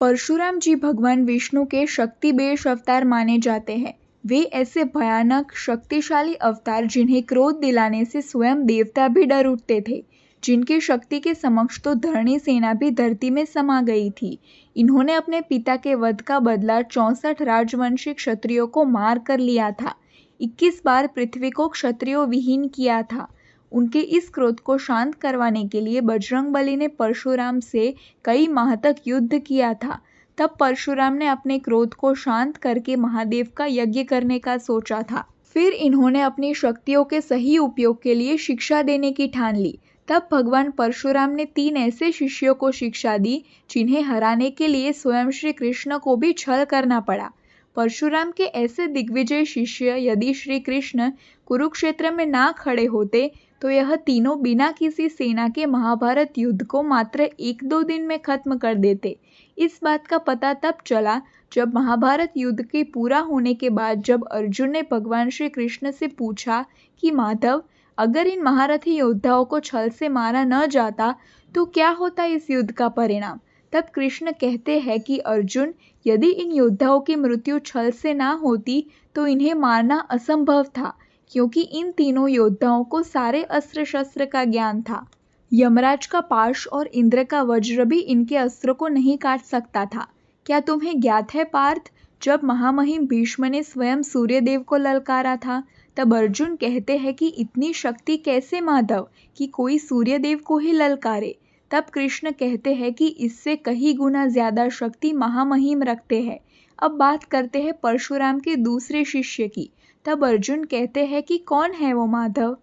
परशुराम जी भगवान विष्णु के शक्ति बेश अवतार माने जाते हैं। वे ऐसे भयानक शक्तिशाली अवतार जिन्हें क्रोध दिलाने से स्वयं देवता भी डर उठते थे, जिनकी शक्ति के समक्ष तो धरणी सेना भी धरती में समा गई थी। इन्होंने अपने पिता के वध का बदला 64 राजवंशी क्षत्रियों को मार कर लिया था। 21 बार पृथ्वी को क्षत्रियों विहीन किया था। उनके इस क्रोध को शांत करवाने के लिए बजरंगबली ने परशुराम से कई माह तक युद्ध किया था। तब परशुराम ने अपने क्रोध को शांत करके महादेव का यज्ञ करने का सोचा था। फिर इन्होंने अपनी शक्तियों के सही उपयोग के लिए शिक्षा देने की ठान ली। तब भगवान परशुराम ने 3 ऐसे शिष्यों को शिक्षा दी जिन्हें हराने के लिए स्वयं श्री कृष्ण को भी छल करना पड़ा। परशुराम के ऐसे दिग्विजय शिष्य यदि श्री कृष्ण कुरुक्षेत्र में ना खड़े होते तो यह तीनों बिना किसी सेना के महाभारत युद्ध को मात्र 1-2 दिन में खत्म कर देते। इस बात का पता तब चला जब महाभारत युद्ध के पूरा होने के बाद जब अर्जुन ने भगवान श्री कृष्ण से पूछा कि माधव, अगर इन महारथी योद्धाओं को छल से मारा न जाता तो क्या होता इस युद्ध का परिणाम। तब कृष्ण कहते हैं कि अर्जुन, यदि इन योद्धाओं की मृत्यु छल से ना होती तो इन्हें मारना असंभव था, क्योंकि इन तीनों योद्धाओं को सारे अस्त्र शस्त्र का ज्ञान था। यमराज का पाश और इंद्र का वज्र भी इनके अस्त्रों को नहीं काट सकता था। क्या तुम्हें ज्ञात है पार्थ, जब महामहिम भीष्म ने स्वयं सूर्यदेव को ललकारा था तब अर्जुन कहते हैं कि इतनी शक्ति कैसे माधव कि कोई सूर्यदेव को ही ललकारे। तब कृष्ण कहते हैं कि इससे कई गुना ज्यादा शक्ति महामहिम रखते हैं। अब बात करते हैं परशुराम के दूसरे शिष्य की। तब अर्जुन कहते हैं कि कौन है वो माधव।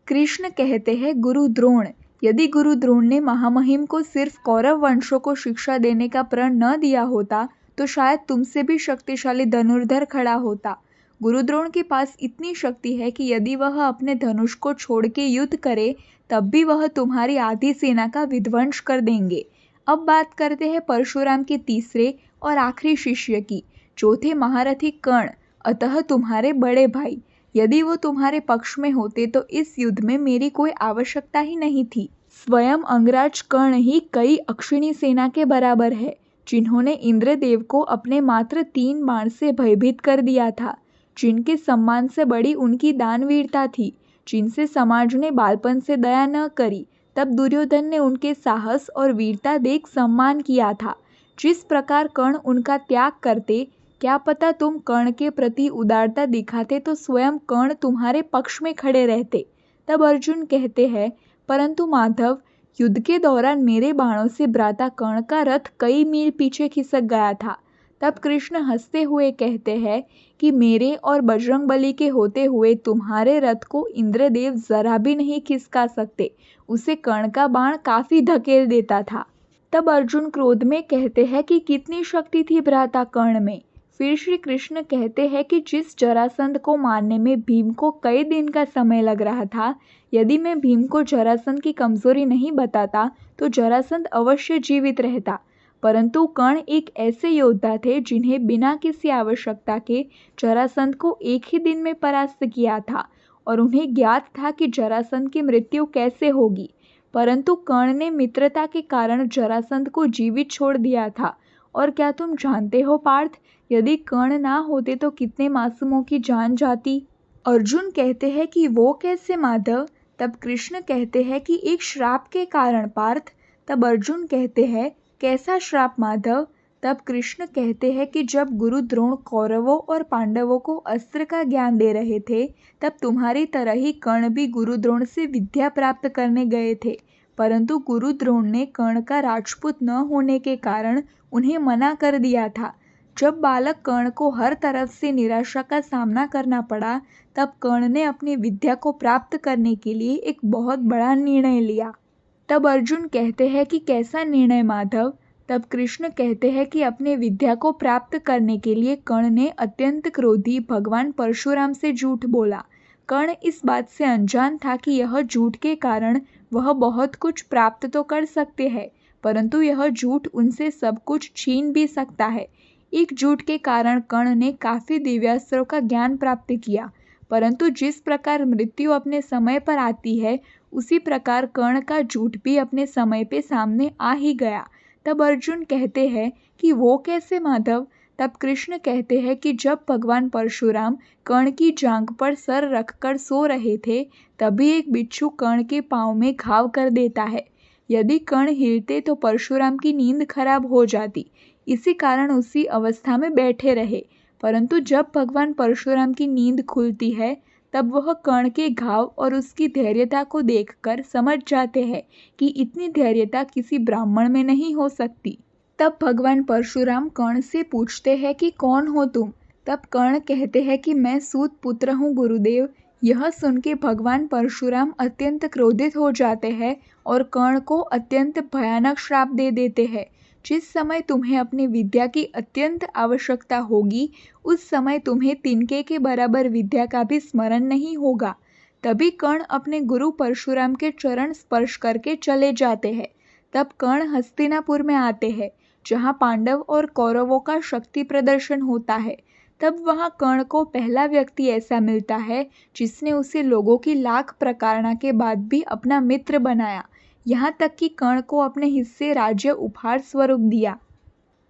कृष्ण कहते हैं गुरु द्रोण। यदि गुरु द्रोण ने महामहिम को सिर्फ कौरव वंशों को शिक्षा देने का प्रण न दिया होता तो शायद तुमसे भी शक्तिशाली धनुर्धर खड़ा होता। गुरु द्रोण के पास इतनी शक्ति है कि यदि वह अपने धनुष को छोड़ के युद्ध करे तब भी वह तुम्हारी आधी सेना का विध्वंस कर देंगे। अब बात करते हैं परशुराम के तीसरे और आखिरी शिष्य की, चौथे महारथी कर्ण, अतः तुम्हारे बड़े भाई। यदि वो तुम्हारे पक्ष में होते तो इस युद्ध में मेरी कोई आवश्यकता ही नहीं थी। स्वयं अंगराज कर्ण ही कई अक्षिणी सेना के बराबर है, जिन्होंने इंद्रदेव को अपने मात्र 3 बाण से भयभीत कर दिया था, जिनके सम्मान से बड़ी उनकी दानवीरता थी, जिनसे समाज ने बालपन से दया न करी। तब दुर्योधन ने उनके साहस और वीरता देख सम्मान किया था। जिस प्रकार कर्ण उनका त्याग करते, क्या पता तुम कर्ण के प्रति उदारता दिखाते तो स्वयं कर्ण तुम्हारे पक्ष में खड़े रहते। तब अर्जुन कहते हैं, परंतु माधव, युद्ध के दौरान मेरे बाणों से भ्राता कर्ण का रथ कई मील पीछे खिसक गया था। तब कृष्ण हंसते हुए कहते हैं कि मेरे और बजरंगबली के होते हुए तुम्हारे रथ को इंद्रदेव जरा भी नहीं खिसका सकते, उसे कर्ण का बाण काफी धकेल देता था। तब अर्जुन क्रोध में कहते हैं कि कितनी शक्ति थी भ्राता कर्ण में। फिर श्री कृष्ण कहते हैं कि जिस जरासंध को मारने में भीम को कई दिन का समय लग रहा था, यदि मैं भीम को जरासंध की कमजोरी नहीं बताता तो जरासंध अवश्य जीवित रहता। परंतु कर्ण एक ऐसे योद्धा थे जिन्हें बिना किसी आवश्यकता के जरासंध को एक ही दिन में परास्त किया था और उन्हें ज्ञात था कि जरासंध की मृत्यु कैसे होगी। परंतु कर्ण ने मित्रता के कारण जरासंध को जीवित छोड़ दिया था। और क्या तुम जानते हो पार्थ, यदि कर्ण ना होते तो कितने मासूमों की जान जाती। अर्जुन कहते हैं कि वो कैसे माधव। तब कृष्ण कहते हैं कि एक श्राप के कारण पार्थ। तब अर्जुन कहते हैं, कैसा श्राप माधव। तब कृष्ण कहते हैं कि जब गुरु द्रोण कौरवों और पांडवों को अस्त्र का ज्ञान दे रहे थे तब तुम्हारी तरह ही कर्ण भी गुरु द्रोण से विद्या प्राप्त करने गए थे, परंतु गुरु द्रोण ने कर्ण का राजपूत न होने के कारण उन्हें मना कर दिया था। जब बालक कर्ण को हर तरफ से निराशा का सामना करना पड़ा तब कर्ण ने अपनी विद्या को प्राप्त करने के लिए एक बहुत बड़ा निर्णय लिया। तब अर्जुन कहते हैं कि कैसा निर्णय माधव। तब कृष्ण कहते हैं कि अपने विद्या को प्राप्त करने के लिए कर्ण ने अत्यंत क्रोधी भगवान परशुराम से झूठ बोला। कर्ण इस बात से अनजान था कि यह झूठ के कारण वह बहुत कुछ प्राप्त तो कर सकते हैं, परंतु यह झूठ उनसे सब कुछ छीन भी सकता है। एक झूठ के कारण कर्ण ने काफी दिव्यास्त्रों का ज्ञान प्राप्त किया, परंतु जिस प्रकार मृत्यु अपने समय पर आती है उसी प्रकार कर्ण का झूठ भी अपने समय पे सामने आ ही गया। तब अर्जुन कहते हैं कि वो कैसे माधव। तब कृष्ण कहते हैं कि जब भगवान परशुराम कर्ण की जांघ पर सर रखकर सो रहे थे, तभी एक बिच्छू कर्ण के पाँव में घाव कर देता है। यदि कर्ण हिलते तो परशुराम की नींद खराब हो जाती, इसी कारण उसी अवस्था में बैठे रहे। परंतु जब भगवान परशुराम की नींद खुलती है, तब वह कर्ण के घाव और उसकी धैर्यता को देखकर समझ जाते हैं कि इतनी धैर्यता किसी ब्राह्मण में नहीं हो सकती। तब भगवान परशुराम कर्ण से पूछते हैं कि कौन हो तुम। तब कर्ण कहते हैं कि मैं सूत पुत्र हूँ गुरुदेव। यह सुन के भगवान परशुराम अत्यंत क्रोधित हो जाते हैं और कर्ण को अत्यंत भयानक श्राप दे देते हैं। जिस समय तुम्हें अपनी विद्या की अत्यंत आवश्यकता होगी, उस समय तुम्हें तिनके के बराबर विद्या का भी स्मरण नहीं होगा। तभी कर्ण अपने गुरु परशुराम के चरण स्पर्श करके चले जाते हैं। तब कर्ण हस्तिनापुर में आते हैं, जहाँ पांडव और कौरवों का शक्ति प्रदर्शन होता है। तब वहाँ कर्ण को पहला व्यक्ति ऐसा मिलता है जिसने उसे लोगों की लाख प्रताड़ना के बाद भी अपना मित्र बनाया, यहाँ तक कि कर्ण को अपने हिस्से राज्य उपहार स्वरूप दिया।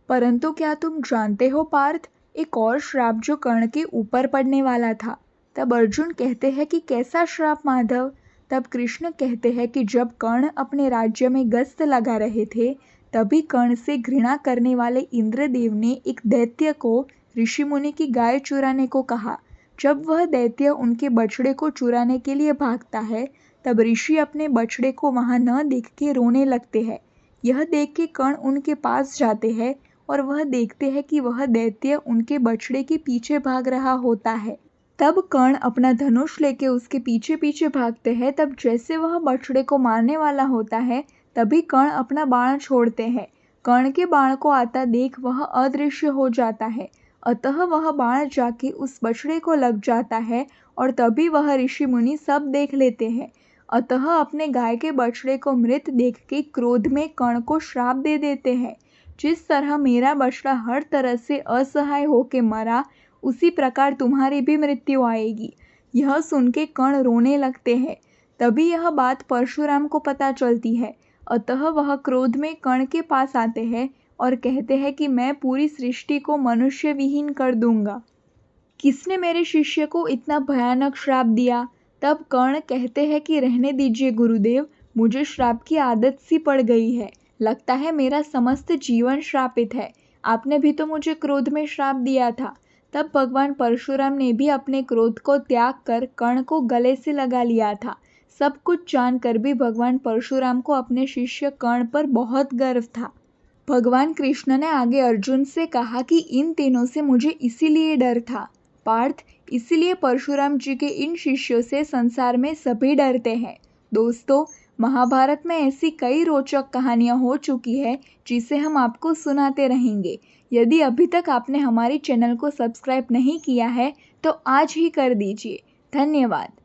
परंतु क्या तुम जानते हो पार्थ, एक और श्राप जो कर्ण के ऊपर पड़ने वाला था। तब अर्जुन कहते हैं कि कैसा श्राप माधव। तब कृष्ण कहते हैं कि जब कर्ण अपने राज्य में गश्त लगा रहे थे, तभी कर्ण से घृणा करने वाले इंद्रदेव ने एक दैत्य को ऋषि मुनि की गाय चुराने को कहा। जब वह दैत्य उनके बछड़े को चुराने के लिए भागता है, तब ऋषि अपने बछड़े को वहां न देख के रोने लगते हैं। यह देख के कर्ण उनके पास जाते हैं और वह देखते हैं कि वह दैत्य उनके बछड़े के पीछे भाग रहा होता है। तब कर्ण अपना धनुष लेके उसके पीछे पीछे भागते हैं। तब जैसे वह बछड़े को मारने वाला होता है, तभी कर्ण अपना बाण छोड़ते हैं। कर्ण के बाण को आता देख वह अदृश्य हो जाता है, अतः वह बाण जाके उस बछड़े को लग जाता है और तभी वह ऋषि मुनि सब देख लेते हैं। अतः अपने गाय के बछड़े को मृत देख के क्रोध में कर्ण को श्राप दे देते हैं। जिस तरह मेरा बछड़ा हर तरह से असहाय होके मरा, उसी प्रकार तुम्हारी भी मृत्यु आएगी। यह सुन के कर्ण रोने लगते हैं। तभी यह बात परशुराम को पता चलती है, अतः वह क्रोध में कर्ण के पास आते हैं और कहते हैं कि मैं पूरी सृष्टि को मनुष्य विहीन कर दूंगा। किसने मेरे शिष्य को इतना भयानक श्राप दिया। तब कर्ण कहते हैं कि रहने दीजिए गुरुदेव, मुझे श्राप की आदत सी पड़ गई है। लगता है मेरा समस्त जीवन श्रापित है। आपने भी तो मुझे क्रोध में श्राप दिया था। तब भगवान परशुराम ने भी अपने क्रोध को त्याग कर कर्ण को गले से लगा लिया था। सब कुछ जानकर भी भगवान परशुराम को अपने शिष्य कर्ण पर बहुत गर्व था। भगवान कृष्ण ने आगे अर्जुन से कहा कि इन तीनों से मुझे इसीलिए डर था पार्थ, इसीलिए परशुराम जी के इन शिष्यों से संसार में सभी डरते हैं। दोस्तों, महाभारत में ऐसी कई रोचक कहानियाँ हो चुकी है जिसे हम आपको सुनाते रहेंगे। यदि अभी तक आपने हमारे चैनल को सब्सक्राइब नहीं किया है तो आज ही कर दीजिए। धन्यवाद।